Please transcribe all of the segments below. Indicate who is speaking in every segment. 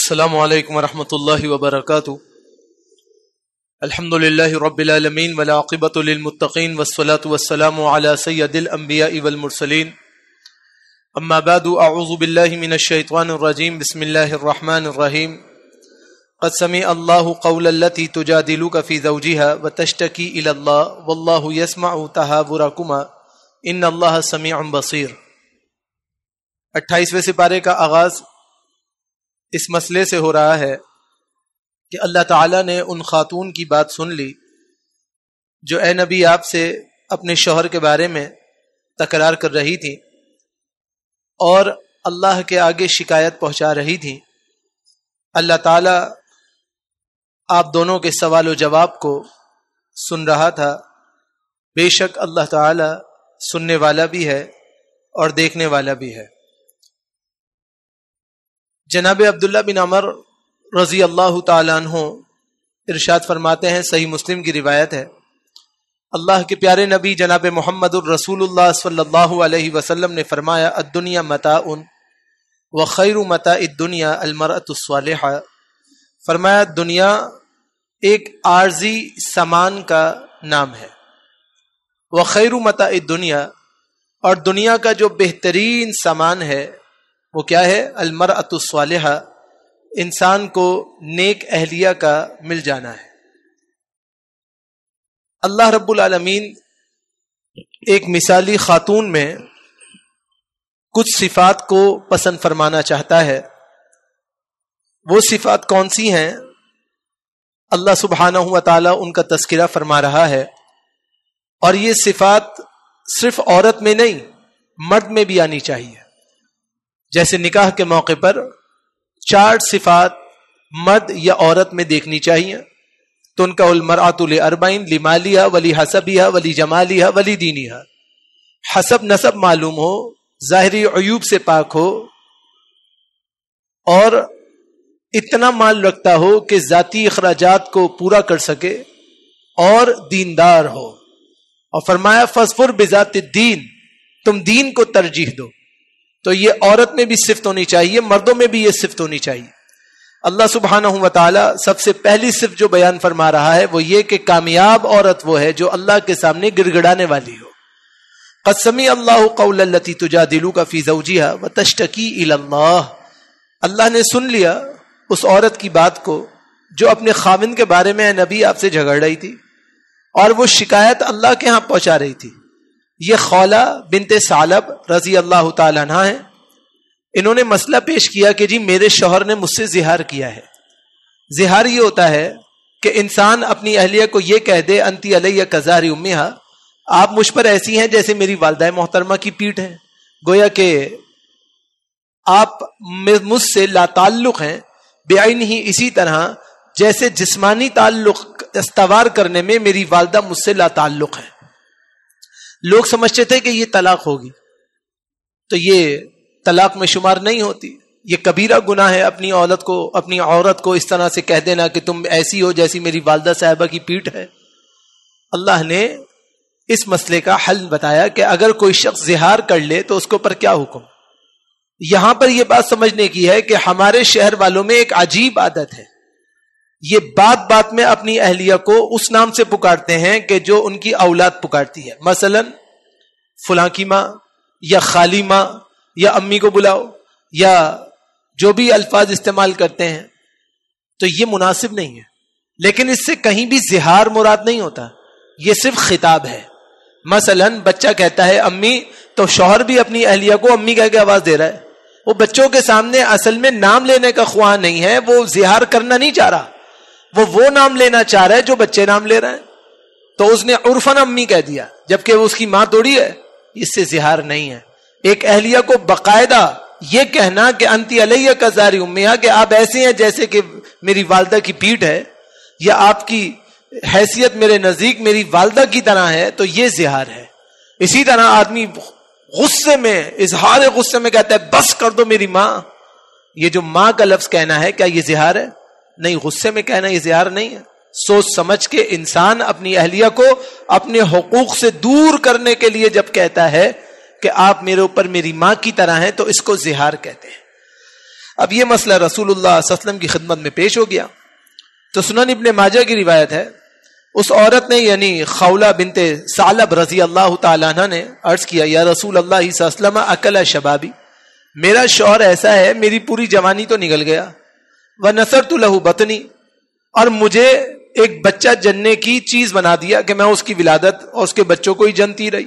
Speaker 1: السلام علیکم ورحمۃ اللہ وبرکاتہ. الحمد للہ رب العالمین والعاقبۃ للمتقین والصلاة والسلام علی سید الانبیاء والمرسلین. اما بعد اعوذ باللہ من الشیطان الرجیم. بسم اللہ الرحمن الرحیم. قد سمع اللہ قول التی تجادلک فی زوجها وتشتکی الی اللہ واللہ یسمع تحاورکما ان اللہ سمیع بصیر. 28ویں سپارے کا آغاز اس مسئلے سے ہو رہا ہے کہ اللہ تعالیٰ نے ان خاتون کی بات سن لی جو اے نبی آپ سے اپنے شوہر کے بارے میں تکرار کر رہی تھی اور اللہ کے آگے شکایت پہنچا رہی تھی. اللہ تعالیٰ آپ دونوں کے سوال و جواب کو سن رہا تھا. بے شک اللہ تعالیٰ سننے والا بھی ہے اور دیکھنے والا بھی ہے. جناب عبداللہ بن عمر رضی اللہ تعالیٰ عنہ ارشاد فرماتے ہیں, صحیح مسلم کی روایت ہے, اللہ کے پیارے نبی جناب محمد الرسول اللہ صلی اللہ علیہ وسلم نے فرمایا, الدنیا متاع وخیر متاع الدنیا المرأة الصالحہ. فرمایا دنیا ایک عارضی سامان کا نام ہے. وخیر متاع الدنیا, اور دنیا کا جو بہترین سامان ہے وہ کیا ہے؟ المرأۃ الصالحہ, انسان کو نیک اہلیہ کا مل جانا ہے. اللہ رب العالمین ایک مثالی خاتون میں کچھ صفات کو پسند فرمانا چاہتا ہے. وہ صفات کون سی ہیں؟ اللہ سبحانہ و تعالیٰ ان کا تذکرہ فرما رہا ہے, اور یہ صفات صرف عورت میں نہیں مرد میں بھی آنی چاہیے. جیسے نکاح کے موقع پر 4 صفات مرد یا عورت میں دیکھنی چاہیے. تو ان کا المرأۃ لاربعین لمالها ولحسبها ولجمالها ولدینها. حسب نسب معلوم ہو, ظاہری عیوب سے پاک ہو, اور اتنا مال رکھتا ہو کہ ذاتی اخراجات کو پورا کر سکے, اور دیندار ہو. اور فرمایا فاظفر بذات الدین, تم دین کو ترجیح دو. تو یہ عورت میں بھی صفت ہونی چاہیے, مردوں میں بھی یہ صفت ہونی چاہیے. اللہ سبحانہ و تعالی سب سے پہلی صفت جو بیان فرما رہا ہے وہ یہ کہ کامیاب عورت وہ ہے جو اللہ کے سامنے گڑ گڑانے والی ہو. قد سمع اللہ قول التی تجادلک فی زوجها وتشتکی الی اللہ. اللہ نے سن لیا اس عورت کی بات کو جو اپنے خاوند کے بارے میں نبی آپ سے جھگڑ رہی تھی, اور وہ شکایت اللہ کے ہاں پہنچا رہی تھی. یہ خولہ بنت ثعلب رضی اللہ تعالیٰ عنہ ہیں. انہوں نے مسئلہ پیش کیا کہ جی میرے شوہر نے مجھ سے زہار کیا ہے. زہار یہ ہوتا ہے کہ انسان اپنی اہلیہ کو یہ کہہ دے انتی علیہ کظہر امہا, آپ مجھ پر ایسی ہیں جیسے میری والدہ محترمہ کی پیٹھ ہے. گویا کہ آپ مجھ سے لا تعلق ہیں بعین ہی, اسی طرح جیسے جسمانی تعلق استوار کرنے میں میری والدہ مجھ سے لا تعلق ہے. لوگ سمجھتے تھے کہ یہ طلاق ہوگی, تو یہ طلاق میں شمار نہیں ہوتی. یہ کبیرہ گناہ ہے اپنی عورت کو اس طرح سے کہہ دینا کہ تم ایسی ہو جیسی میری والدہ صاحبہ کی پیٹھ ہے. اللہ نے اس مسئلے کا حل بتایا کہ اگر کوئی شخص زہار کر لے تو اس کے اوپر کیا حکم. یہاں پر یہ بات سمجھنے کی ہے کہ ہمارے شہر والوں میں ایک عجیب عادت ہے, یہ بات بات میں اپنی اہلیہ کو اس نام سے پکارتے ہیں کہ جو ان کی اولاد پکارتی ہے. مثلا فلاں کی ماں, یا خالی ماں, یا امی کو بلاؤ, یا جو بھی الفاظ استعمال کرتے ہیں, تو یہ مناسب نہیں ہے. لیکن اس سے کہیں بھی زہار مراد نہیں ہوتا, یہ صرف خطاب ہے. مثلا بچہ کہتا ہے امی, تو شوہر بھی اپنی اہلیہ کو امی کہہ کے آواز دے رہا ہے. وہ بچوں کے سامنے اصل میں نام لینے کا خواہاں نہیں ہے, وہ زہار کرنا نہیں چاہ رہا, وہ نام لینا چاہ رہا ہے جو بچے نام لے رہے ہیں. تو اس نے عرفاً امی کہہ دیا جبکہ وہ اس کی ماں توڑی ہے. اس سے زہار نہیں ہے. ایک اہلیہ کو باقاعدہ یہ کہنا کہ انتی علیہ کظہر امہا, کہ آپ ایسے ہیں جیسے کہ میری والدہ کی پیٹھ ہے, یا آپ کی حیثیت میرے نزدیک میری والدہ کی طرح ہے, تو یہ زہار ہے. اسی طرح آدمی غصے میں, اظہار غصے میں کہتا ہے بس کر دو میری ماں. یہ جو ماں کا لفظ کہنا ہے کیا یہ زہار ہے؟ نہیں, غصے میں کہنا یہ زہار نہیں ہے. سوچ سمجھ کے انسان اپنی اہلیہ کو اپنے حقوق سے دور کرنے کے لیے جب کہتا ہے کہ آپ میرے اوپر میری ماں کی طرح ہیں, تو اس کو زہار کہتے ہیں. اب یہ مسئلہ رسول اللہ صلی اللہ علیہ وسلم کی خدمت میں پیش ہو گیا تو سنن ابن ماجہ کی روایت ہے، اس عورت نے یعنی خولہ بنت ثعلب رضی اللہ تعالیٰ عنہ نے عرض کیا یا رسول اللہ صلی اللہ علیہ وسلم اکل شبابی، میرا شوہر ایسا ہے میری پوری جوانی تو نکل گیا، ونثرت له بطنی، اور مجھے ایک بچہ جننے کی چیز بنا دیا کہ میں اس کی ولادت اور اس کے بچوں کو ہی جنتی رہی،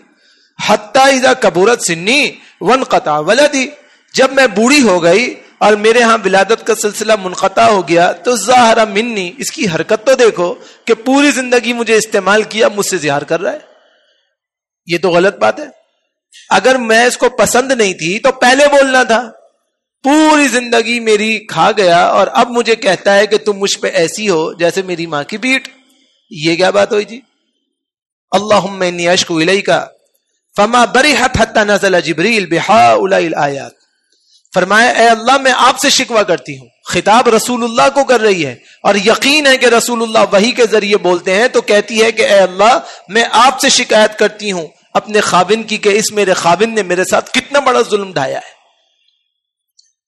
Speaker 1: حتی اذا کبرت سنی وانقطع ولدی، جب میں بوڑھی ہو گئی اور میرے ہاں ولادت کا سلسلہ منقطع ہو گیا تو ظاہر منی، اس کی حرکت تو دیکھو کہ پوری زندگی مجھے استعمال کیا، مجھ سے زہار کر رہا ہے، یہ تو غلط بات ہے۔ اگر میں اس کو پسند نہیں تھی تو پہلے بولنا تھا، پوری زندگی میری کھا گیا اور اب مجھے کہتا ہے کہ تم مجھ پہ ایسی ہو جیسے میری ماں کی پیٹھ، یہ کیا بات ہوئی جی؟ اللہم انی اشکو الیک فما برحت حتی نزل جبریل بہؤلاء الآیات، فرمایا اے اللہ میں آپ سے شکوہ کرتی ہوں، خطاب رسول اللہ کو کر رہی ہے اور یقین ہے کہ رسول اللہ وحی کے ذریعے بولتے ہیں، تو کہتی ہے کہ اے اللہ میں آپ سے شکایت کرتی ہوں اپنے خاوند کی کہ اس میرے خاوند نے میرے ساتھ کتنا بڑا ظلم ڈھایا ہے۔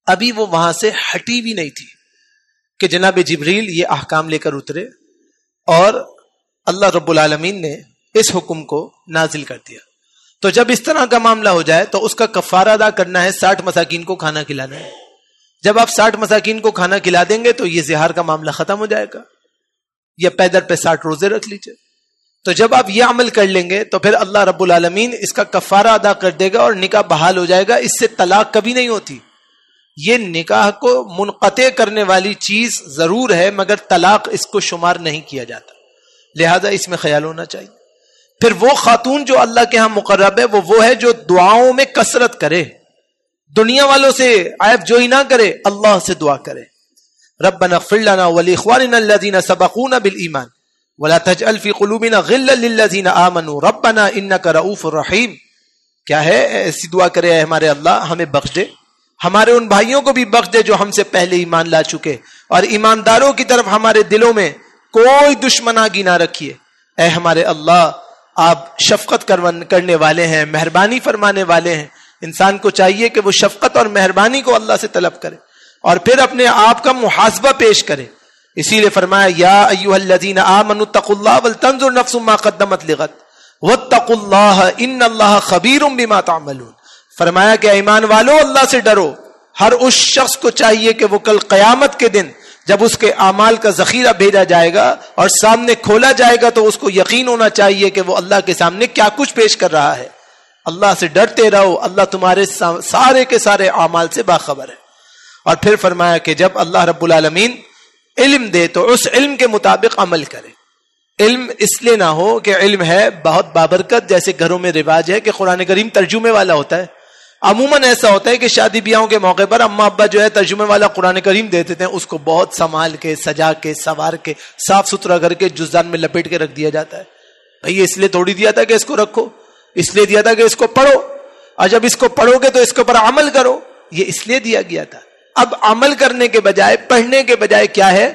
Speaker 1: ابھی وہ وہاں سے ہٹی بھی نہیں تھی کہ جناب جبریل یہ احکام لے کر اترے اور اللہ رب العالمین نے اس حکم کو نازل کر دیا۔ تو جب اس طرح کا معاملہ ہو جائے تو اس کا کفارہ ادا کرنا ہے، 60 مساکین کو کھانا کھلانا ہے۔ جب آپ 60 مساکین کو کھانا کھلا دیں گے تو یہ زہار کا معاملہ ختم ہو جائے گا، یا پیدر پہ 60 روزے رکھ لیجئے۔ تو جب آپ یہ عمل کر لیں گے تو پھر اللہ رب العالمین اس کا کفارہ ادا کر دے گا اور نکاح بحال ہو جائے گا۔ اس سے طلاق کبھی نہیں ہوتی، یہ نکاح کو منقطع کرنے والی چیز ضرور ہے مگر طلاق اس کو شمار نہیں کیا جاتا، لہذا اس میں خیال ہونا چاہیے۔ پھر وہ خاتون جو اللہ کے ہاں مقرب ہے وہ ہے جو دعاؤں میں کثرت کرے، دنیا والوں سے عیب جوئی نہ کرے، اللہ سے دعا کرے، ربنا اغفر لنا ولاخواننا الذين سبقونا بالایمان ولا تجعل في قلوبنا غلا للذين آمنوا ربنا انك رؤوف رحیم۔ کیا ہے؟ ایسی دعا کرے اے ہمارے اللہ ہمیں بخش دے، ہمارے ان بھائیوں کو بھی بخش دے جو ہم سے پہلے ایمان لا چکے، اور ایمانداروں کی طرف ہمارے دلوں میں کوئی دشمناگی نہ رکھیے۔ اے ہمارے اللہ آپ شفقت کرنے والے ہیں، مہربانی فرمانے والے ہیں، انسان کو چاہیے کہ وہ شفقت اور مہربانی کو اللہ سے طلب کرے اور پھر اپنے آپ کا محاسبہ پیش کرے۔ اسی لیے فرمایا یا ایھا الذین آمنوا اتقوا اللہ ولتنظر نفس ما قدمت لغد واتقوا اللہ ان اللہ خبیر بما تعملون، فرمایا کہ ایمان والو اللہ سے ڈرو۔ ہر اس شخص کو چاہیے کہ وہ کل قیامت کے دن جب اس کے اعمال کا ذخیرہ بھیجا جائے گا اور سامنے کھولا جائے گا تو اس کو یقین ہونا چاہیے کہ وہ اللہ کے سامنے کیا کچھ پیش کر رہا ہے۔ اللہ سے ڈرتے رہو، اللہ تمہارے سارے کے سارے اعمال سے باخبر ہے۔ اور پھر فرمایا کہ جب اللہ رب العالمین علم دے تو اس علم کے مطابق عمل کرے۔ علم اس لیے نہ ہو کہ علم ہے بہت بابرکت، جیسے گھروں میں رواج ہے کہ قرآن کریم ترجمے والا ہوتا ہے۔ عموماً ایسا ہوتا ہے کہ شادی بیاہوں کے موقع پر اماں ابا جو ہے ترجمے والا قرآن کریم دے دیتے ہیں، اس کو بہت سنبھال کے سجا کے سنوار کے صاف ستھرا کر کے جزدان میں لپیٹ کے رکھ دیا جاتا ہے۔ بھئی اس لیے تھوڑی دیا تھا کہ اس کو رکھو، اس لیے دیا تھا کہ اس کو پڑھو، اور جب اس کو پڑھو گے تو اس کے اوپر عمل کرو، یہ اس لیے دیا گیا تھا۔ اب عمل کرنے کے بجائے، پڑھنے کے بجائے کیا ہے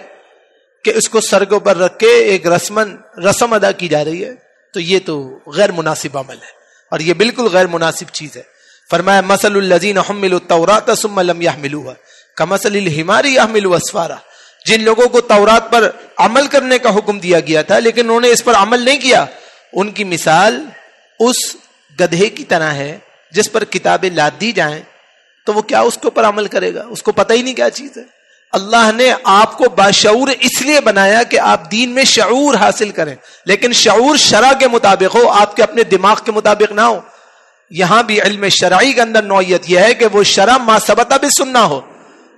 Speaker 1: کہ اس کو سر کے اوپر رکھ کے ایک رسم ادا کی جا رہی ہے، تو یہ تو غیر مناسب عمل ہے اور یہ بالکل غیر مناسب چیز ہے۔ فرمایا مثل الذین حملوا التوراۃ ثم لم يحملوها کمثل الحمار يحمل اسفارا، جن لوگوں کو تورات پر عمل کرنے کا حکم دیا گیا تھا لیکن انہوں نے اس پر عمل نہیں کیا، ان کی مثال اس گدھے کی طرح ہے جس پر کتابیں لاد دی جائیں تو وہ کیا اس کے اوپر عمل کرے گا، اس کو پتہ ہی نہیں کیا چیز ہے۔ اللہ نے آپ کو باشعور اس لیے بنایا کہ آپ دین میں شعور حاصل کریں، لیکن شعور شرع کے مطابق ہو، آپ کے اپنے دماغ کے مطابق نہ ہو۔ یہاں بھی علم شرعی کے اندر نوعیت یہ ہے کہ وہ شرع ما ثبت بالسنہ ہو،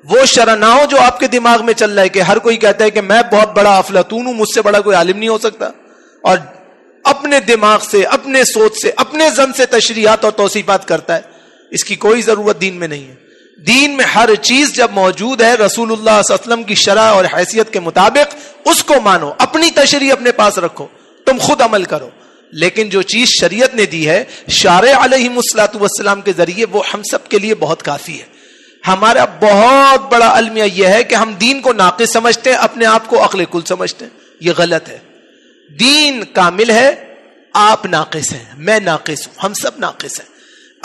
Speaker 1: وہ شرع نہ ہو جو آپ کے دماغ میں چل رہا ہے کہ ہر کوئی کہتا ہے کہ میں بہت بڑا افلاطون ہوں، مجھ سے بڑا کوئی عالم نہیں ہو سکتا، اور اپنے دماغ سے، اپنے سوچ سے، اپنے ذہن سے تشریحات اور توصیفات کرتا ہے۔ اس کی کوئی ضرورت دین میں نہیں ہے۔ دین میں ہر چیز جب موجود ہے رسول اللہ صلی اللہ علیہ وسلم کی شرع اور حیثیت کے مطابق اس کو مانو، اپنی تشریح اپنے پاس رکھو، تم خود عمل کرو۔ لیکن جو چیز شریعت نے دی ہے شارع علیہ الصلوۃ والسلام کے ذریعے، وہ ہم سب کے لیے بہت کافی ہے۔ ہمارا بہت بڑا المیہ یہ ہے کہ ہم دین کو ناقص سمجھتے ہیں، اپنے آپ کو عقل کل سمجھتے ہیں، یہ غلط ہے۔ دین کامل ہے، آپ ناقص ہیں، میں ناقص ہوں، ہم سب ناقص ہیں۔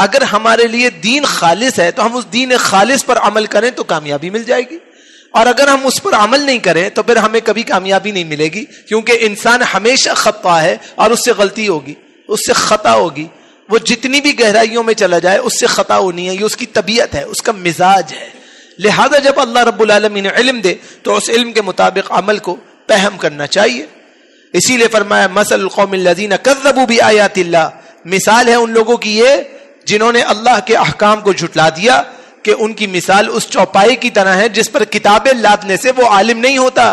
Speaker 1: اگر ہمارے لیے دین خالص ہے تو ہم اس دین خالص پر عمل کریں تو کامیابی مل جائے گی، اور اگر ہم اس پر عمل نہیں کریں تو پھر ہمیں کبھی کامیابی نہیں ملے گی، کیونکہ انسان ہمیشہ خطا ہے اور اس سے غلطی ہوگی، اس سے خطا ہوگی، وہ جتنی بھی گہرائیوں میں چلا جائے اس سے خطا ہونی ہے، یہ اس کی طبیعت ہے، اس کا مزاج ہے۔ لہذا جب اللہ رب العالمین علم دے تو اس علم کے مطابق عمل کو فہم کرنا چاہیے۔ اسی لیے فرمایا مثل القوم الذین کذبوا بآیات اللہ، مثال ہے ان لوگوں کی یہ جنہوں نے اللہ کے احکام کو جھٹلا دیا، کہ ان کی مثال اس چوپائی کی طرح ہے جس پر کتابیں لادنے سے وہ عالم نہیں ہوتا،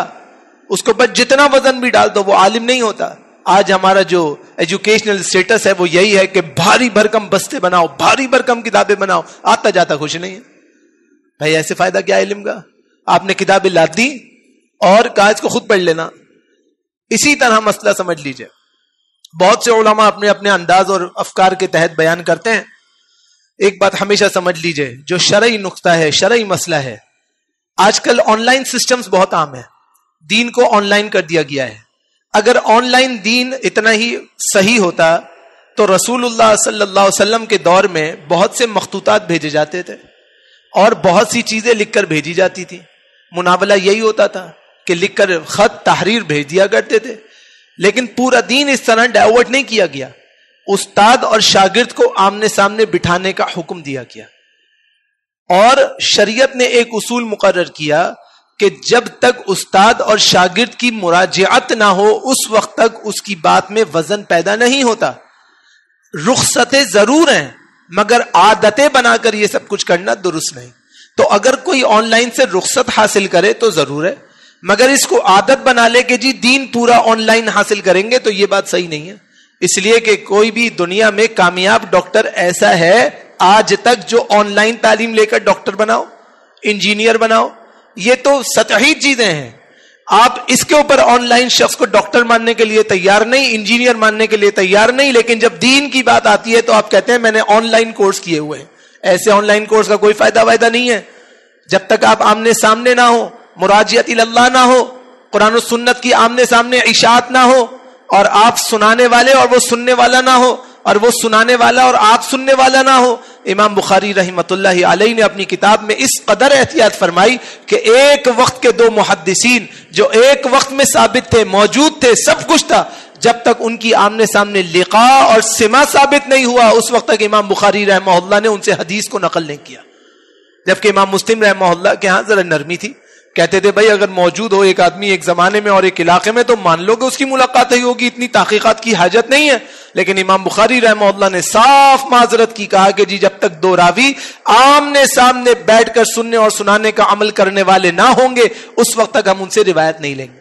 Speaker 1: اس کو بس جتنا وزن بھی ڈال دو وہ عالم نہیں ہوتا۔ آج ہمارا جو ایجوکیشنل سٹیٹس ہے وہ یہی ہے کہ بھاری بھرکم بستے بناؤ، بھاری بھرکم کتابیں بناؤ، آتا جاتا کچھ نہیں ہے۔ بھائی ایسے فائدہ کیا علم کا؟ آپ نے کتابیں لاد دی اور کہا اس کو خود پڑھ لینا۔ اسی طرح مسئلہ سمجھ لیجئے، بہت سے علماء اپنے اپنے انداز اور افکار کے تحت بیان کرتے ہیں۔ ایک بات ہمیشہ سمجھ لیجئے، جو شرعی نقطہ ہے، شرعی مسئلہ ہے، آج کل آن لائن سسٹمز بہت عام ہیں، دین کو آن لائن کر دیا گیا ہے۔ اگر آن لائن دین اتنا ہی صحیح ہوتا تو رسول اللہ صلی اللہ علیہ وسلم کے دور میں بہت سے مخطوطات بھیجے جاتے تھے اور بہت سی چیزیں لکھ کر بھیجی جاتی تھی۔ مناولہ یہی ہوتا تھا کہ لکھ کر خط تحریر بھیج دیا کرتے تھے، لیکن پورا دین اس طرح ڈائیورٹ نہیں کیا گیا۔ استاد اور شاگرد کو آمنے سامنے بٹھانے کا حکم دیا گیا، اور شریعت نے ایک اصول مقرر کیا کہ جب تک استاد اور شاگرد کی مراجعت نہ ہو اس وقت تک اس کی بات میں وزن پیدا نہیں ہوتا۔ رخصتیں ضرور ہیں مگر عادتیں بنا کر یہ سب کچھ کرنا درست نہیں۔ تو اگر کوئی آن لائن سے رخصت حاصل کرے تو ضرور ہے، مگر اس کو عادت بنا لے کہ جی دین پورا آن لائن حاصل کریں گے تو یہ بات صحیح نہیں ہے۔ اس لیے کہ کوئی بھی دنیا میں کامیاب ڈاکٹر ایسا ہے آج تک جو آن لائن تعلیم لے کر ڈاکٹر بناؤ، انجینئر بناؤ، یہ تو سطحی چیزیں ہیں۔ آپ اس کے اوپر آن لائن شخص کو ڈاکٹر ماننے کے لیے تیار نہیں، انجینئر ماننے کے لیے تیار نہیں، لیکن جب دین کی بات آتی ہے تو آپ کہتے ہیں میں نے آن لائن کورس کیے ہوئے ہیں۔ ایسے آن لائن کورس کا کوئی فائدہ نہیں ہے جب تک آپ آمنے سامنے نہ ہو، مراجعت اللہ نہ ہو، قرآن و سنت کی آمنے سامنے اشاعت نہ ہو، اور آپ سنانے والے اور وہ سننے والا نہ ہو، اور وہ سنانے والا اور آپ سننے والا نہ ہو۔ امام بخاری رحمۃ اللہ علیہ نے اپنی کتاب میں اس قدر احتیاط فرمائی کہ ایک وقت کے دو محدثین جو ایک وقت میں ثابت تھے، موجود تھے، سب کچھ تھا، جب تک ان کی آمنے سامنے لقاء اور سماع ثابت نہیں ہوا اس وقت تک امام بخاری رحمہ اللہ نے ان سے حدیث کو نقل نہیں کیا۔ جبکہ امام مسلم رحمہ اللہ کے ہاں ذرا نرمی تھی، کہتے تھے بھائی اگر موجود ہو ایک آدمی ایک زمانے میں اور ایک علاقے میں تو مان لو کہ اس کی ملاقات ہی ہوگی، اتنی تحقیقات کی حاجت نہیں ہے۔ لیکن امام بخاری رحمہ اللہ نے صاف معذرت کی، کہا کہ جی جب تک دو راوی آمنے سامنے بیٹھ کر سننے اور سنانے کا عمل کرنے والے نہ ہوں گے اس وقت تک ہم ان سے روایت نہیں لیں گے۔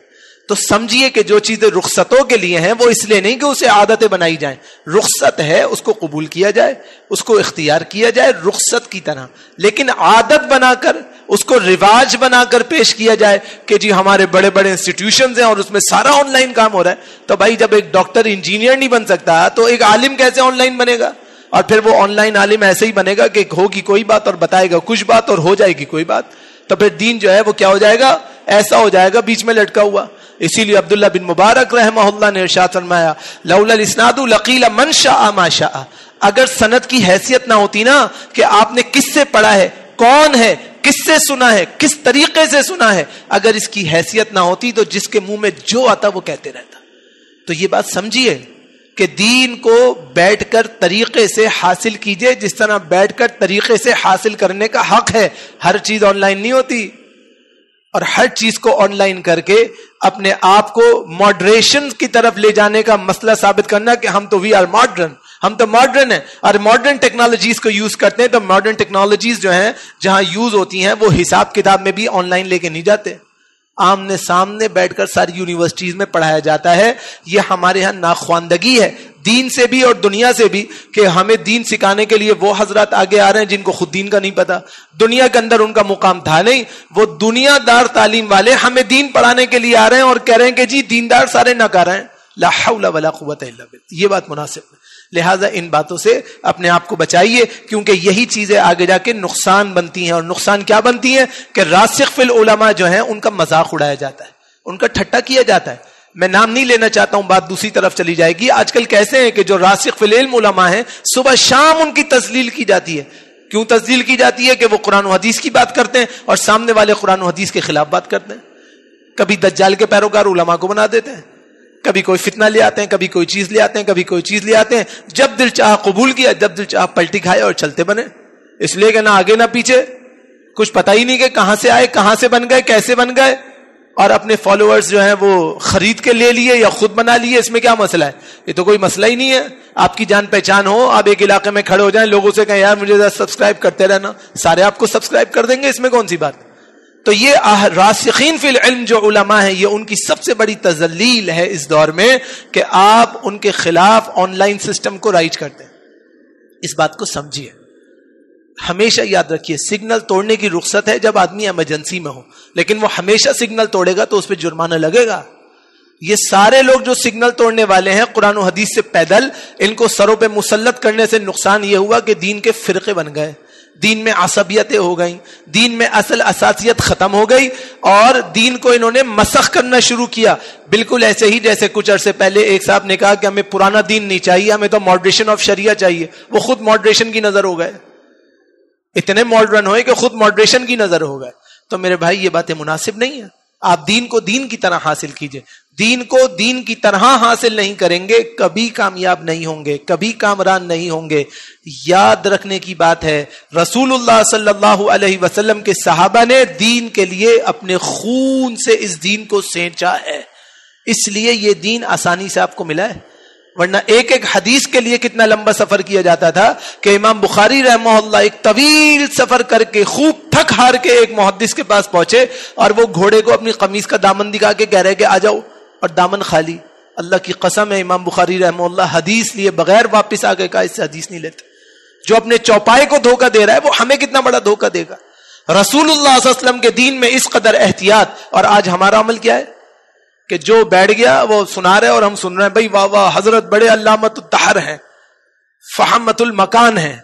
Speaker 1: تو سمجھیے کہ جو چیزیں رخصتوں کے لیے ہیں وہ اس لیے نہیں کہ اسے عادتیں بنائی جائیں، رخصت ہے اس کو قبول کیا جائے، اس کو اختیار کیا جائے رخصت کی طرح، لیکن عادت بنا کر اس کو رواج بنا کر پیش کیا جائے کہ جی ہمارے بڑے بڑے انسٹیٹیوشنز ہیں اور اس میں سارا آن لائن کام ہو رہا ہے۔ تو بھائی جب ایک ڈاکٹر انجینئر نہیں بن سکتا تو ایک عالم کیسے آن لائن بنے گا؟ اور پھر وہ آن لائن عالم ایسے ہی بنے گا کہ ہوگی کوئی بات اور بتائے گا کچھ بات اور ہو جائے گی کوئی بات، تو پھر دین جو ہے وہ کیا ہو جائے گا؟ ایسا ہو جائے گا بیچ میں لٹکا ہوا۔ اسی لیے عبداللہ بن مبارک رحمہ اللہ نے ارشاد فرمایا لولا الاسناد لقیل من شاء ما شاء، اگر سند کی حیثیت نہ ہوتی نا کہ آپ نے کس سے پڑھا ہے، کون ہے، کس سے سنا ہے، کس طریقے سے سنا ہے، اگر اس کی حیثیت نہ ہوتی تو جس کے منہ میں جو آتا وہ کہتے رہتا۔ تو یہ بات سمجھیے کہ دین کو بیٹھ کر طریقے سے حاصل کیجئے جس طرح بیٹھ کر طریقے سے حاصل کرنے کا حق ہے۔ ہر چیز آن لائن نہیں ہوتی، اور ہر چیز کو آن لائن کر کے اپنے آپ کو ماڈریشن کی طرف لے جانے کا مسئلہ ثابت کرنا کہ ہم تو وی آر ماڈرن، ہم تو ماڈرن ہیں اور ماڈرن ٹیکنالوجیز کو یوز کرتے ہیں۔ تو ماڈرن ٹیکنالوجیز جو ہیں جہاں یوز ہوتی ہیں وہ حساب کتاب میں بھی آن لائن لے کے نہیں جاتے، آمنے سامنے بیٹھ کر ساری یونیورسٹیز میں پڑھایا جاتا ہے۔ یہ ہمارے ہاں ناخواندگی ہے دین سے بھی اور دنیا سے بھی کہ ہمیں دین سکھانے کے لیے وہ حضرات آگے آ رہے ہیں جن کو خود دین کا نہیں پتا، دنیا کے اندر ان کا مقام تھا نہیں، وہ دنیا دار تعلیم والے ہمیں دین پڑھانے کے لیے آ رہے ہیں اور کہہ رہے ہیں کہ جی دیندار سارے ناکارہ ہیں۔ لا حول ولا قوت الا باللہ، یہ بات مناسب ہے۔ لہٰذا ان باتوں سے اپنے آپ کو بچائیے، کیونکہ یہی چیزیں آگے جا کے نقصان بنتی ہیں، اور نقصان کیا بنتی ہیں کہ راسخ فی العلماء جو ہیں ان کا مذاق اڑایا جاتا ہے، ان کا ٹھٹا کیا جاتا ہے۔ میں نام نہیں لینا چاہتا ہوں, بات دوسری طرف چلی جائے گی. آج کل کیسے ہیں کہ جو راسخ فی العلم علماء ہیں صبح شام ان کی تذلیل کی جاتی ہے. کیوں تذلیل کی جاتی ہے؟ کہ وہ قرآن و حدیث کی بات کرتے ہیں اور سامنے والے قرآن و حدیث کے خلاف بات کرتے ہیں. کبھی دجال کے پیروکار علماء کو بنا دیتے ہیں, کبھی کوئی فتنہ لے آتے ہیں, کبھی کوئی چیز لے آتے ہیں, کبھی کوئی چیز لے آتے ہیں. جب دل چاہا قبول کیا, جب دل چاہا پلٹی کھائے اور چلتے بنے. اس لیے کہ نہ آگے نہ پیچھے, کچھ پتہ ہی نہیں کہ کہاں سے آئے, کہاں سے بن گئے, کیسے بن گئے, اور اپنے فالوورز جو ہیں وہ خرید کے لے لیے یا خود بنا لیے. اس میں کیا مسئلہ ہے؟ یہ تو کوئی مسئلہ ہی نہیں ہے. آپ کی جان پہچان ہو, آپ ایک علاقے میں کھڑے ہو جائیں, لوگوں سے کہیں یار مجھے سبسکرائب کرتے رہنا, سارے آپ کو سبسکرائب کر دیں گے. اس میں کون سی بات؟ تو یہ راسخین فی العلم جو علماء ہیں, یہ ان کی سب سے بڑی تذلیل ہے اس دور میں کہ آپ ان کے خلاف آن لائن سسٹم کو رائج کرتے ہیں. اس بات کو سمجھیے, ہمیشہ یاد رکھیے, سگنل توڑنے کی رخصت ہے جب آدمی ایمرجنسی میں ہو, لیکن وہ ہمیشہ سگنل توڑے گا تو اس پہ جرمانہ لگے گا. یہ سارے لوگ جو سگنل توڑنے والے ہیں قرآن و حدیث سے پیدل, ان کو سروں پہ مسلط کرنے سے نقصان یہ ہوا کہ دین کے فرقے بن گئے, دین میں عصبیتیں ہو گئیں, دین میں اصل اساسیت ختم ہو گئی, اور دین کو انہوں نے مسخ کرنا شروع کیا. بالکل ایسے ہی جیسے کچھ عرصے پہلے ایک صاحب نے کہا کہ ہمیں پرانا دین نہیں چاہیے, ہمیں تو ماڈریشن آف شریعہ چاہیے. وہ خود ماڈریشن کی نظر ہو گئے, اتنے ماڈرن ہوئے کہ خود ماڈریشن کی نظر ہو گئے. تو میرے بھائی یہ باتیں مناسب نہیں ہیں. آپ دین کو دین کی طرح حاصل کیجئے. دین کو دین کی طرح حاصل نہیں کریں گے, کبھی کامیاب نہیں ہوں گے, کبھی کامران نہیں ہوں گے. یاد رکھنے کی بات ہے, رسول اللہ صلی اللہ علیہ وسلم کے صحابہ نے دین کے لیے اپنے خون سے اس دین کو سینچا ہے, اس لیے یہ دین آسانی سے آپ کو ملا ہے. ورنہ ایک ایک حدیث کے لیے کتنا لمبا سفر کیا جاتا تھا کہ امام بخاری رحمہ اللہ ایک طویل سفر کر کے خوب تھک ہار کے ایک محدث کے پاس پہنچے, اور وہ گھوڑے کو اپنی قمیص کا دامن دکھا کے کہہ رہے کہ آ جاؤ, اور دامن خالی. اللہ کی قسم ہے, امام بخاری رحمہ اللہ حدیث لیے بغیر واپس آ گئے, کہا اس سے حدیث نہیں لیتے. جو اپنے چوپائے کو دھوکہ دے رہا ہے وہ ہمیں کتنا بڑا دھوکہ دے گا. رسول اللہ صلی اللہ علیہ وسلم کے دین میں اس قدر احتیاط, اور آج ہمارا عمل کیا ہے کہ جو بیٹھ گیا وہ سنا رہے اور ہم سن رہے ہیں. بھائی واہ واہ, حضرت بڑے علامت الدہر ہیں, فہمت المکان ہیں,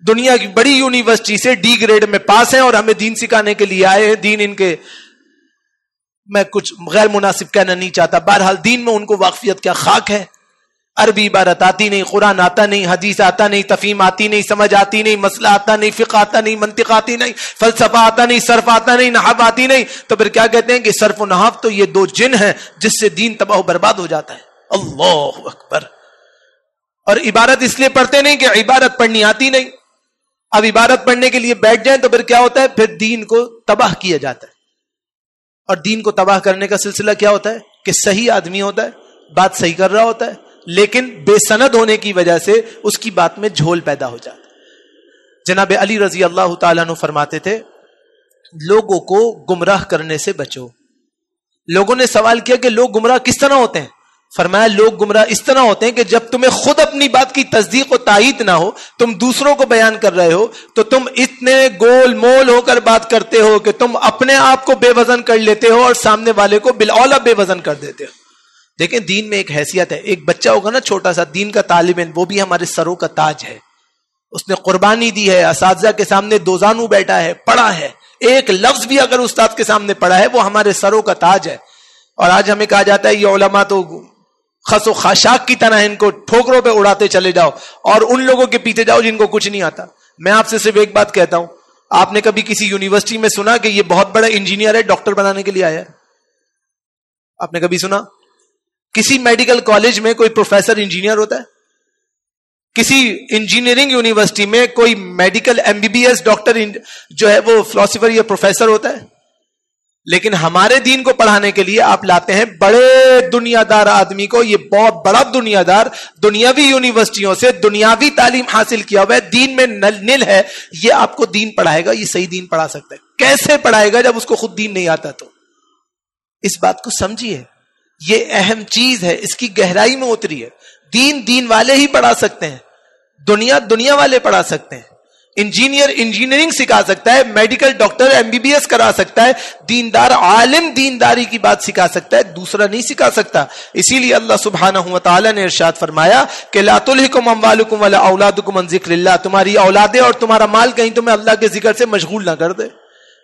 Speaker 1: دنیا کی بڑی یونیورسٹی سے ڈی گریڈ میں پاس ہیں, اور ہمیں دین سکھانے کے لیے آئے ہیں. دین ان کے, میں کچھ غیر مناسب کہنا نہیں چاہتا, بہرحال دین میں ان کو واقفیت کیا خاک ہے. عربی عبارت آتی نہیں, قرآن آتا نہیں, حدیث آتا نہیں, تفہیم آتی نہیں, سمجھ آتی نہیں, مسئلہ آتا نہیں, فقہ آتا نہیں, منطق آتی نہیں, فلسفہ آتا نہیں, صرف آتا نہیں, نحو آتی نہیں. تو پھر کیا کہتے ہیں کہ صرف و نحو تو یہ دو جن ہیں جس سے دین تباہ و برباد ہو جاتا ہے. اللہ اکبر. اور عبارت اس لیے پڑھتے نہیں کہ عبارت پڑھنی آتی نہیں. اب عبارت پڑھنے کے لیے بیٹھ جائیں تو پھر کیا ہوتا ہے, پھر دین کو تباہ کیا جاتا ہے. اور دین کو تباہ کرنے کا سلسلہ کیا ہوتا ہے کہ صحیح آدمی ہوتا ہے, بات صحیح کر رہا ہوتا ہے, لیکن بے سند ہونے کی وجہ سے اس کی بات میں جھول پیدا ہو جاتا ہے. جناب علی رضی اللہ تعالیٰ عنہ فرماتے تھے, لوگوں کو گمراہ کرنے سے بچو. لوگوں نے سوال کیا کہ لوگ گمراہ کس طرح ہوتے ہیں؟ فرمایا لوگ گمراہ اس طرح ہوتے ہیں کہ جب تمہیں خود اپنی بات کی تصدیق و تائید نہ ہو, تم دوسروں کو بیان کر رہے ہو, تو تم اتنے گول مول ہو کر بات کرتے ہو کہ تم اپنے آپ کو بے وزن کر لیتے ہو اور سامنے والے کو بالاولیٰ بے وزن کر دیتے ہو. دیکھیں دین میں ایک حیثیت ہے. ایک بچہ ہوگا نا چھوٹا سا دین کا طالب علم, وہ بھی ہمارے سروں کا تاج ہے. اس نے قربانی دی ہے, اساتذہ کے سامنے دوزانو بیٹھا ہے, پڑھا ہے, ایک لفظ بھی اگر استاد کے سامنے پڑھا ہے وہ ہمارے سروں کا تاج ہے. اور آج ہمیں کہا جاتا ہے یہ علماء تو خس و خاشاک کی طرح, ان کو ٹھوکروں پہ اڑاتے چلے جاؤ اور ان لوگوں کے پیچھے جاؤ جن کو کچھ نہیں آتا. میں آپ سے صرف ایک بات کہتا ہوں, آپ نے کبھی کسی یونیورسٹی میں سنا کہ یہ بہت بڑا انجینئر ہے, ڈاکٹر بنانے کے لیے آیا ہے؟ آپ نے کبھی سنا؟ کسی میڈیکل کالج میں کوئی پروفیسر انجینئر ہوتا ہے؟ کسی انجینئرنگ یونیورسٹی میں کوئی medical M B B S doctor جو ہے وہ فلاسفر یا پروفیسر ہوتا ہے؟ لیکن ہمارے دین کو پڑھانے کے لیے آپ لاتے ہیں بڑے دنیا دار آدمی کو. یہ بہت بڑا دنیا دار, دنیاوی یونیورسٹیوں سے دنیاوی تعلیم حاصل کیا ہوا ہے, دین میں نل ہے, یہ آپ کو دین پڑھائے گا. یہ صحیح دین پڑھا سکتا ہے. کیسے پڑھائے گا جب اس کو خود دین نہیں آتا؟ تو اس بات کو سمجھیے, یہ اہم چیز ہے, اس کی گہرائی میں اتری ہے. دین والے ہی پڑھا سکتے ہیں, دنیا والے پڑھا سکتے ہیں. انجینئر انجینئرنگ سکھا سکتا ہے, medical doctor M B B S کرا سکتا ہے, دیندار عالم دینداری کی بات سکھا سکتا ہے, دوسرا نہیں سکھا سکتا. اسی لیے اللہ سبحانہ و تعالی نے ارشاد فرمایا کہ لا تلہکم اموالکم ولا اولادکم عن ذکر اللہ, تمہاری اولادیں اور تمہارا مال کہیں تمہیں اللہ کے ذکر سے مشغول نہ کر دے.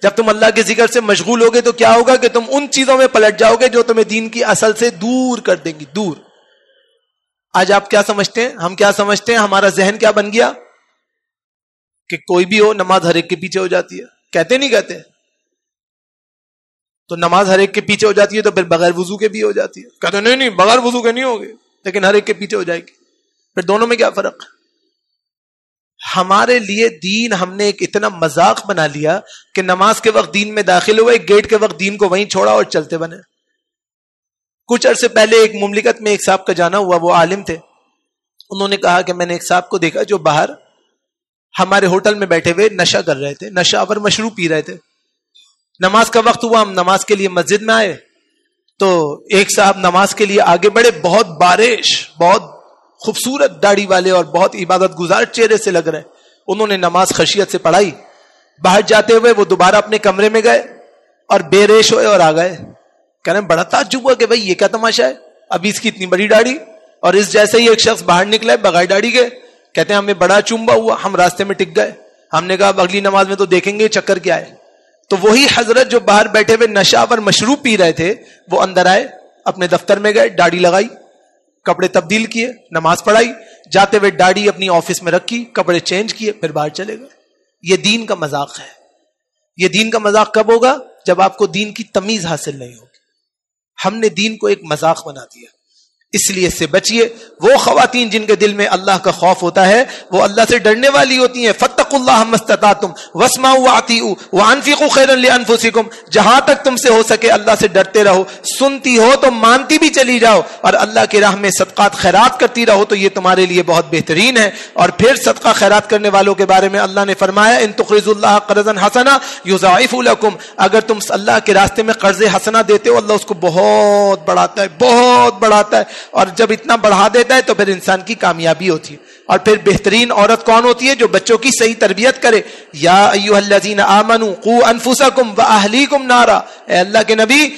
Speaker 1: جب تم اللہ کے ذکر سے مشغول ہوگے تو کیا ہوگا کہ تم ان چیزوں میں پلٹ جاؤ گے جو تمہیں دین کی اصل سے دور کر دیں گی، دور. آج آپ کیا سمجھتے ہیں، ہم کیا سمجھتے ہیں، ہمارا ذہن کیا بن گیا کہ کوئی بھی ہو نماز ہر ایک کے پیچھے ہو جاتی ہے. کہتے نہیں کہتے؟ تو نماز ہر ایک کے پیچھے ہو جاتی ہے تو پھر بغیر وضو کے بھی ہو جاتی ہے. کہتے نہیں بغیر وضو کے نہیں ہوگی، لیکن ہر ایک کے پیچھے ہو جائے گی. پھر دونوں میں کیا فرق؟ ہمارے لیے دین ہم نے ایک اتنا مذاق بنا لیا کہ نماز کے وقت دین میں داخل ہوئے، گیٹ کے وقت دین کو وہیں چھوڑا اور چلتے بنے. کچھ عرصے پہلے ایک مملکت میں ایک صاحب کا جانا ہوا، وہ عالم تھے. انہوں نے کہا کہ میں نے ایک صاحب کو دیکھا جو باہر ہمارے ہوٹل میں بیٹھے ہوئے نشہ کر رہے تھے، نشہ اور مشروب پی رہے تھے. نماز کا وقت ہوا، ہم نماز کے لیے مسجد میں آئے تو ایک صاحب نماز کے لیے آگے بڑھے، بہت بارش، بہت خوبصورت داڑھی والے اور بہت عبادت گزار چہرے سے لگ رہے. انہوں نے نماز خشیت سے پڑھائی. باہر جاتے ہوئے وہ دوبارہ اپنے کمرے میں گئے اور بے ریش ہوئے اور آ گئے. کہہ رہے ہیں بڑا تعجب ہوا کہ بھائی یہ کیا تماشا ہے، ابھی اس کی اتنی بڑی داڑھی، اور اس جیسے ہی ایک شخص باہر نکلا ہے بغیر داڑھی کے. کہتے ہیں ہمیں بڑا چنبا ہوا، ہم راستے میں ٹک گئے. ہم نے کہا اب اگلی نماز میں تو دیکھیں گے چکر کیا ہے. تو وہی حضرت جو باہر بیٹھے ہوئے نشہ اور مشروب پی رہے تھے وہ اندر آئے، اپنے دفتر میں گئے، داڑھی لگائی، کپڑے تبدیل کیے، نماز پڑھائی، جاتے ہوئے داڑھی اپنی آفس میں رکھی، کپڑے چینج کیے، پھر باہر چلے گئے. یہ دین کا مذاق ہے. یہ دین کا مذاق کب ہوگا؟ جب آپ کو دین کی تمیز حاصل نہیں ہوگی. ہم نے دین کو ایک مذاق بنا دیا. اس لیے اس سے بچیے. وہ خواتین جن کے دل میں اللہ کا خوف ہوتا ہے وہ اللہ سے ڈرنے والی ہوتی ہیں. فاتقوا اللہ ما استطعتم واسمعوا واطیعوا وانفقوا خیرا لانفسکم. جہاں تک تم سے ہو سکے اللہ سے ڈرتے رہو، سنتی ہو تو مانتی بھی چلی جاؤ، اور اللہ کی راہ میں صدقات خیرات کرتی رہو تو یہ تمہارے لیے بہت بہترین ہے. اور پھر صدقہ خیرات کرنے والوں کے بارے میں اللہ نے فرمایا ان تقرضوا اللہ قرضا حسنا یضاعف لكم. اگر تم اللہ کے راستے میں قرض حسنہ دیتے ہو اللہ اس کو بہت بڑھاتا ہے، بہت بڑھاتا ہے. اور جب اتنا بڑھا دیتا ہے تو پھر انسان کی کامیابی ہوتی ہے. اور پھر بہترین عورت کون ہوتی ہے؟ جو بچوں کی صحیح تربیت کرے. یا ایھا الذین آمنوا قوا انفسکم واہلیکم نارا. اے اللہ کے نبی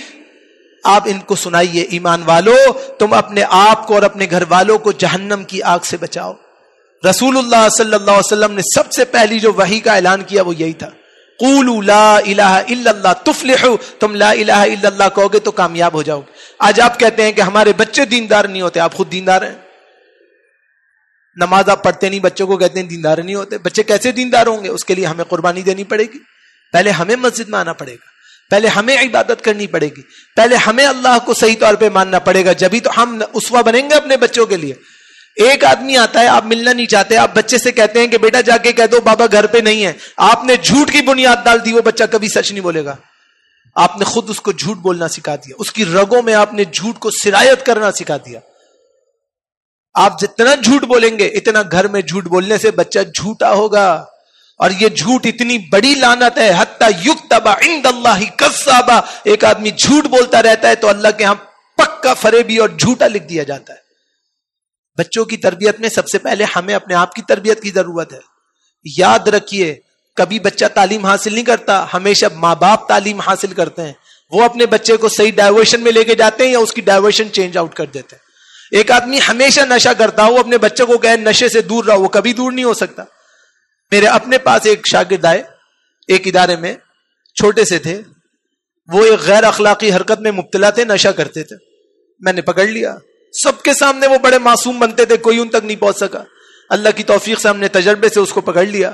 Speaker 1: آپ ان کو سنائیے، ایمان والو تم اپنے آپ کو اور اپنے گھر والوں کو جہنم کی آگ سے بچاؤ. رسول اللہ صلی اللہ علیہ وسلم نے سب سے پہلی جو وحی کا اعلان کیا وہ یہی تھا، قولوا لا الہ الا اللہ تفلحوا. تم لا الہ الا اللہ کہو گے تو کامیاب ہو جاؤ گے. آج آپ کہتے ہیں کہ ہمارے بچے دیندار نہیں ہوتے، آپ خود دیندار ہیں. نماز آپ پڑھتے نہیں، بچوں کو کہتے ہیں دیندار نہیں ہوتے. بچے کیسے دیندار ہوں گے؟ اس کے لیے ہمیں قربانی دینی پڑے گی. پہلے ہمیں مسجد میں آنا پڑے گا، پہلے ہمیں عبادت کرنی پڑے گی، پہلے ہمیں اللہ کو صحیح طور پہ ماننا پڑے گا، جبھی تو ہم اسوہ بنیں گے اپنے بچوں کے لیے. ایک آدمی آتا ہے، آپ ملنا نہیں چاہتے، آپ بچے سے کہتے ہیں کہ بیٹا جا کے کہہ دو بابا گھر پہ نہیں ہے. آپ نے جھوٹ کی بنیاد ڈال دی، وہ بچہ کبھی سچ نہیں بولے گا. آپ نے خود اس کو جھوٹ بولنا سکھا دیا، اس کی رگوں میں آپ نے جھوٹ کو سرایت کرنا سکھا دیا. آپ جتنا جھوٹ بولیں گے اتنا گھر میں جھوٹ بولنے سے بچہ جھوٹا ہوگا. اور یہ جھوٹ اتنی بڑی لعنت ہے حتی یکتب عند اللہ کذابا. ایک آدمی جھوٹ بولتا رہتا ہے تو اللہ کے ہاں پکا فریبی اور جھوٹا لکھ دیا جاتا ہے. بچوں کی تربیت میں سب سے پہلے ہمیں اپنے آپ کی تربیت کی ضرورت ہے. یاد رکھیے کبھی بچہ تعلیم حاصل نہیں کرتا، ہمیشہ ماں باپ تعلیم حاصل کرتے ہیں. وہ اپنے بچے کو صحیح ڈائیورشن میں لے کے جاتے ہیں یا اس کی ڈائیورشن چینج آؤٹ کر دیتے ہیں. ایک آدمی ہمیشہ نشہ کرتا ہو، اپنے بچے کو کہے نشے سے دور رہو، وہ کبھی دور نہیں ہو سکتا. میرے اپنے پاس ایک شاگرد آئے، ایک ادارے میں چھوٹے سے تھے، وہ ایک غیر اخلاقی حرکت میں مبتلا تھے، نشہ کرتے تھے. میں نے پکڑ لیا، سب کے سامنے وہ بڑے معصوم بنتے تھے، کوئی ان تک نہیں پہنچ سکا. اللہ کی توفیق سے ہم نے تجربے سے اس کو پکڑ لیا.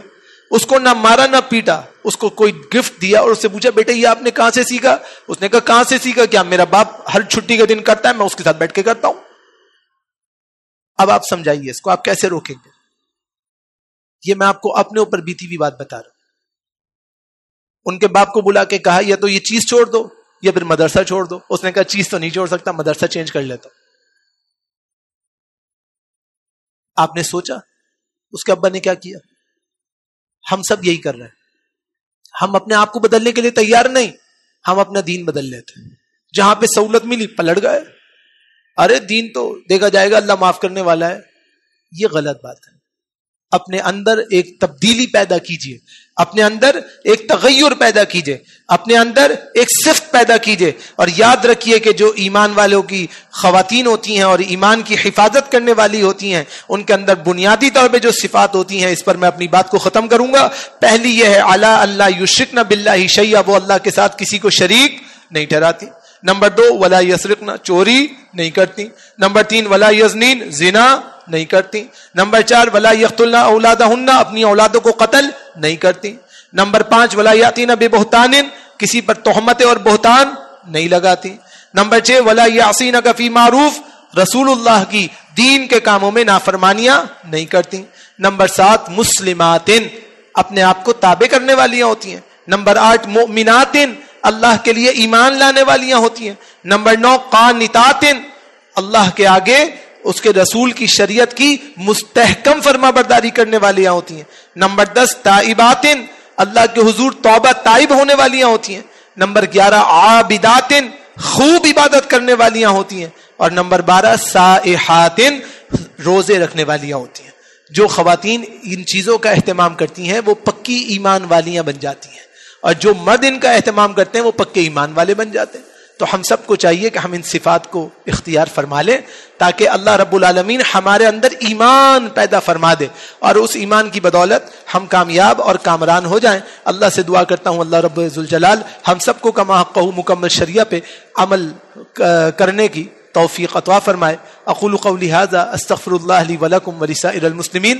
Speaker 1: اس کو نہ مارا نہ پیٹا، اس کو کوئی گفٹ دیا اور اس سے پوچھا بیٹے یہ آپ نے کہاں سے سیکھا؟ اس نے کہا کہاں سے سیکھا؟ کیا میرا باپ ہر چھٹی کے دن کرتا ہے، میں اس کے ساتھ بیٹھ کے کرتا ہوں. اب آپ سمجھائیے اس کو آپ کیسے روکیں گے؟ یہ میں آپ کو اپنے اوپر بیتی ہوئی بات بتا رہا ہوں. ان کے باپ کو بلا کے کہا یا تو یہ چیز چھوڑ دو یا پھر مدرسہ چھوڑ دو. اس نے کہا چیز تو نہیں چھوڑ سکتا، مدرسہ چینج کر لیتا. آپ نے سوچا اس کے ابا نے کیا کیا؟ ہم سب یہی کر رہے ہیں. ہم اپنے آپ کو بدلنے کے لیے تیار نہیں، ہم اپنا دین بدل لیتے ہیں. جہاں پہ سہولت ملی پلٹ گئے. ارے دین تو دیکھا جائے گا، اللہ معاف کرنے والا ہے. یہ غلط بات ہے. اپنے اندر ایک تبدیلی پیدا کیجئے. اپنے اندر ایک تغیر پیدا کیجئے، اپنے اندر ایک صفت پیدا کیجئے، اور یاد رکھیے کہ جو ایمان والوں کی خواتین ہوتی ہیں اور ایمان کی حفاظت کرنے والی ہوتی ہیں، ان کے اندر بنیادی طور پہ جو صفات ہوتی ہیں، اس پر میں اپنی بات کو ختم کروں گا۔ پہلی یہ ہے اعلیٰ اللہ یشرکن باللہ شیئا، وہ اللہ کے ساتھ کسی کو شریک نہیں ٹھہراتی۔ نمبر 2 ولا یسرقن، چوری نہیں کرتی۔ نمبر 3 ولا یزنین، زنا نہیں کرتی۔ نمبر 4 ولا یقتلن اولادہن، اپنی اولادوں کو قتل نہیں کرتی۔ نمبر 5 ولا یاتین ببہتان، کسی پر تہمت اور بہتان نہیں لگاتی۔ نمبر 6 ولا یعصینک فی معروف، رسول اللہ کی دین کے کاموں میں نافرمانیاں نہیں کرتی۔ نمبر 7 مسلمات، اپنے آپ کو تابع کرنے والیاں ہوتی ہیں۔ نمبر 8 مؤمنات، اللہ کے لیے ایمان لانے والیاں ہوتی ہیں۔ نمبر 9 قانتات، اللہ کے آگے اس کے رسول کی شریعت کی مستحکم فرما برداری کرنے والیاں ہوتی ہیں۔ نمبر 10 تائبات، اللہ کے حضور توبہ تائب ہونے والیاں ہوتی ہیں۔ نمبر 11 عابدات، خوب عبادت کرنے والیاں ہوتی ہیں۔ اور نمبر 12 سائحات، روزے رکھنے والیاں ہوتی ہیں۔ جو خواتین ان چیزوں کا اہتمام کرتی ہیں وہ پکی ایمان والیاں بن جاتی ہیں، اور جو مرد ان کا اہتمام کرتے ہیں وہ پکے ایمان والے بن جاتے ہیں۔ تو ہم سب کو چاہیے کہ ہم ان صفات کو اختیار فرما لیں، تاکہ اللہ رب العالمین ہمارے اندر ایمان پیدا فرما دے، اور اس ایمان کی بدولت ہم کامیاب اور کامران ہو جائیں۔ اللہ سے دعا کرتا ہوں اللہ رب ذوالجلال ہم سب کو کما حقہ مکمل شریعہ پہ عمل کرنے کی توفیق عطا فرمائے۔ اقول قولی ھذا استغفر اللہ لی ولکم ولسائر المسلمین۔